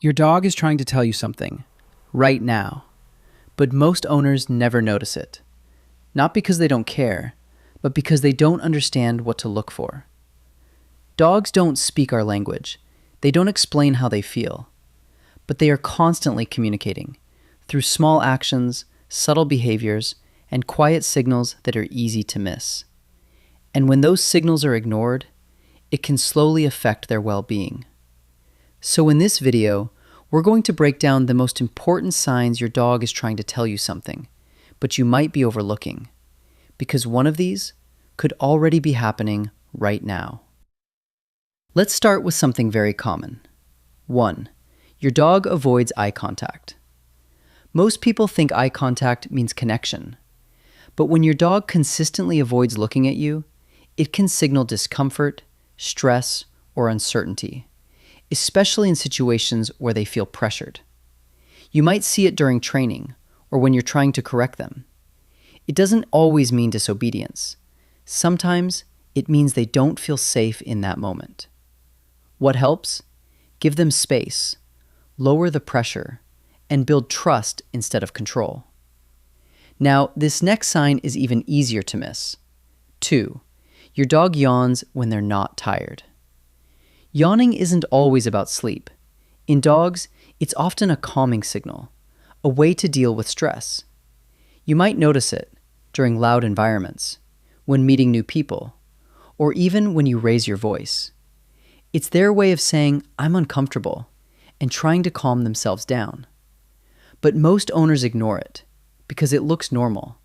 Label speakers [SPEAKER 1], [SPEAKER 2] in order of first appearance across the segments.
[SPEAKER 1] Your dog is trying to tell you something, right now, but most owners never notice it. Not because they don't care, but because they don't understand what to look for. Dogs don't speak our language. They don't explain how they feel. But they are constantly communicating through small actions, subtle behaviors, and quiet signals that are easy to miss. And when those signals are ignored, it can slowly affect their well-being. So in this video, we're going to break down the most important signs your dog is trying to tell you something, but you might be overlooking, because one of these could already be happening right now. Let's start with something very common. 1. Your dog avoids eye contact. Most people think eye contact means connection, but when your dog consistently avoids looking at you, it can signal discomfort, stress, or uncertainty, especially in situations where they feel pressured. You might see it during training or when you're trying to correct them. It doesn't always mean disobedience. Sometimes it means they don't feel safe in that moment. What helps? Give them space, lower the pressure, and build trust instead of control. Now, this next sign is even easier to miss. 2. Your dog yawns when they're not tired. Yawning isn't always about sleep. In dogs, it's often a calming signal, a way to deal with stress. You might notice it during loud environments, when meeting new people, or even when you raise your voice. It's their way of saying, "I'm uncomfortable," and trying to calm themselves down. But most owners ignore it because it looks normal,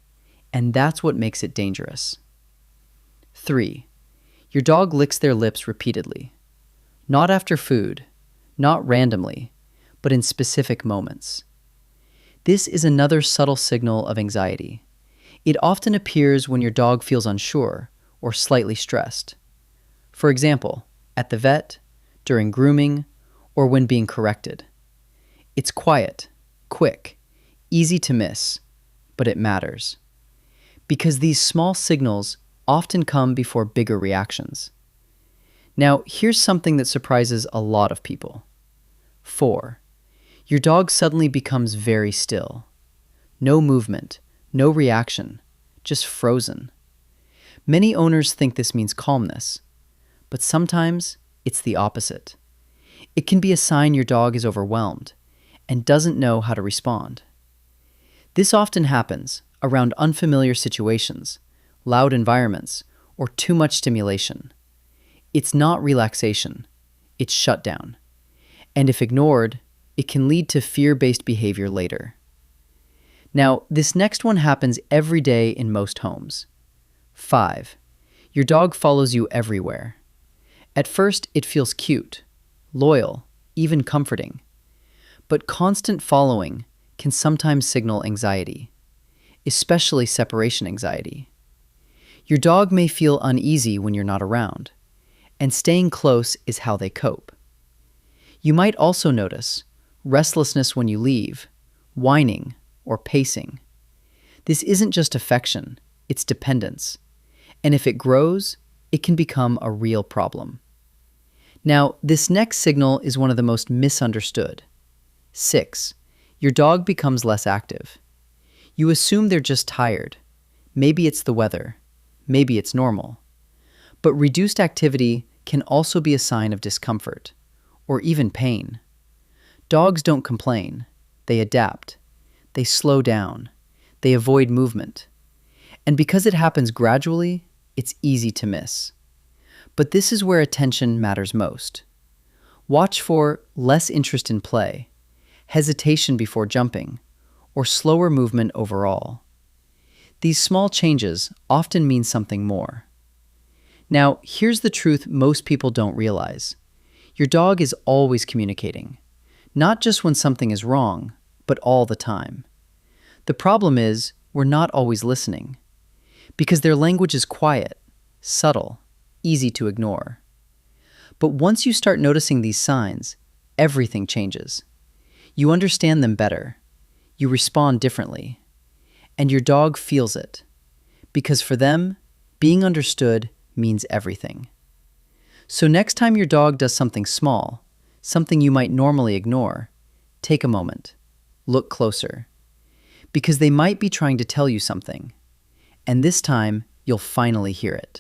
[SPEAKER 1] and that's what makes it dangerous. 3. Your dog licks their lips repeatedly. Not after food, not randomly, but in specific moments. This is another subtle signal of anxiety. It often appears when your dog feels unsure or slightly stressed. For example, at the vet, during grooming, or when being corrected. It's quiet, quick, easy to miss, but it matters. Because these small signals often come before bigger reactions. Now, here's something that surprises a lot of people. 4. Your dog suddenly becomes very still. No movement, no reaction, just frozen. Many owners think this means calmness, but sometimes it's the opposite. It can be a sign your dog is overwhelmed and doesn't know how to respond. This often happens around unfamiliar situations, loud environments, or too much stimulation. It's not relaxation, it's shutdown. And if ignored, it can lead to fear-based behavior later. Now, this next one happens every day in most homes. 5. Your dog follows you everywhere. At first, it feels cute, loyal, even comforting. But constant following can sometimes signal anxiety, especially separation anxiety. Your dog may feel uneasy when you're not around, and staying close is how they cope. You might also notice restlessness when you leave, whining, or pacing. This isn't just affection, it's dependence. And if it grows, it can become a real problem. Now, this next signal is one of the most misunderstood. 6. Your dog becomes less active. You assume they're just tired. Maybe it's the weather. Maybe it's normal. But reduced activity can also be a sign of discomfort, or even pain. Dogs don't complain. They adapt. They slow down. They avoid movement. And because it happens gradually, it's easy to miss. But this is where attention matters most. Watch for less interest in play, hesitation before jumping, or slower movement overall. These small changes often mean something more. Now, here's the truth most people don't realize. Your dog is always communicating, not just when something is wrong, but all the time. The problem is, we're not always listening, because their language is quiet, subtle, easy to ignore. But once you start noticing these signs, everything changes. You understand them better, you respond differently, and your dog feels it, because for them, being understood means everything. So next time your dog does something small, something you might normally ignore, take a moment. Look closer. Because they might be trying to tell you something. And this time, you'll finally hear it.